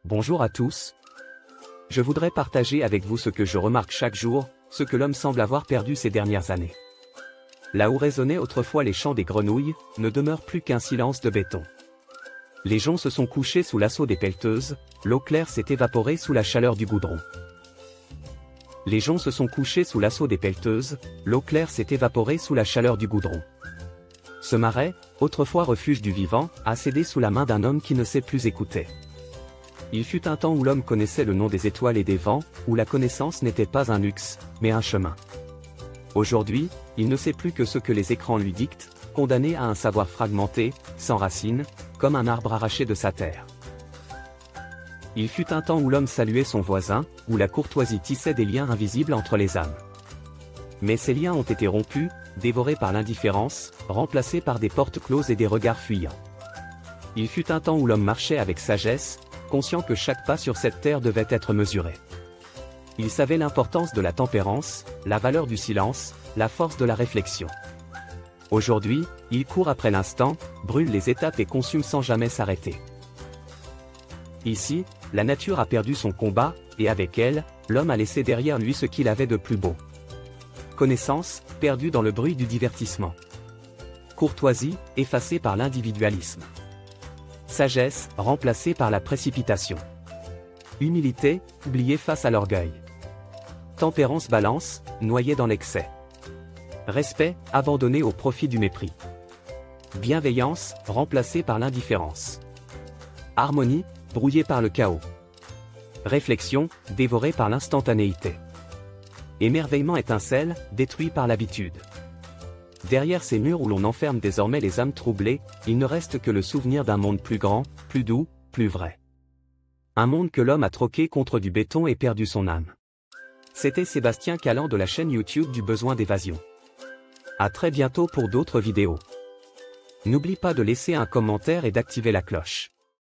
Bonjour à tous. Je voudrais partager avec vous ce que je remarque chaque jour, ce que l'homme semble avoir perdu ces dernières années. Là où résonnaient autrefois les chants des grenouilles, ne demeure plus qu'un silence de béton. Les joncs se sont couchés sous l'assaut des pelleteuses, l'eau claire s'est évaporée sous la chaleur du goudron. Les joncs se sont couchés sous l'assaut des pelleteuses, l'eau claire s'est évaporée sous la chaleur du goudron. Ce marais, autrefois refuge du vivant, a cédé sous la main d'un homme qui ne sait plus écouter. Il fut un temps où l'homme connaissait le nom des étoiles et des vents, où la connaissance n'était pas un luxe, mais un chemin. Aujourd'hui, il ne sait plus que ce que les écrans lui dictent, condamné à un savoir fragmenté, sans racines, comme un arbre arraché de sa terre. Il fut un temps où l'homme saluait son voisin, où la courtoisie tissait des liens invisibles entre les âmes. Mais ces liens ont été rompus, dévorés par l'indifférence, remplacés par des portes closes et des regards fuyants. Il fut un temps où l'homme marchait avec sagesse, conscient que chaque pas sur cette terre devait être mesuré. Il savait l'importance de la tempérance, la valeur du silence, la force de la réflexion. Aujourd'hui, il court après l'instant, brûle les étapes et consume sans jamais s'arrêter. Ici, la nature a perdu son combat, et avec elle, l'homme a laissé derrière lui ce qu'il avait de plus beau. Connaissance, perdue dans le bruit du divertissement. Courtoisie, effacée par l'individualisme. Sagesse, remplacée par la précipitation. Humilité, oubliée face à l'orgueil. Tempérance, balance, noyée dans l'excès. Respect, abandonné au profit du mépris. Bienveillance, remplacée par l'indifférence. Harmonie, brouillée par le chaos. Réflexion, dévorée par l'instantanéité. Émerveillement, étincelle, détruit par l'habitude. Derrière ces murs où l'on enferme désormais les âmes troublées, il ne reste que le souvenir d'un monde plus grand, plus doux, plus vrai. Un monde que l'homme a troqué contre du béton et perdu son âme. C'était Sébastien Callan de la chaîne YouTube du Besoin d'évasion. À très bientôt pour d'autres vidéos. N'oublie pas de laisser un commentaire et d'activer la cloche.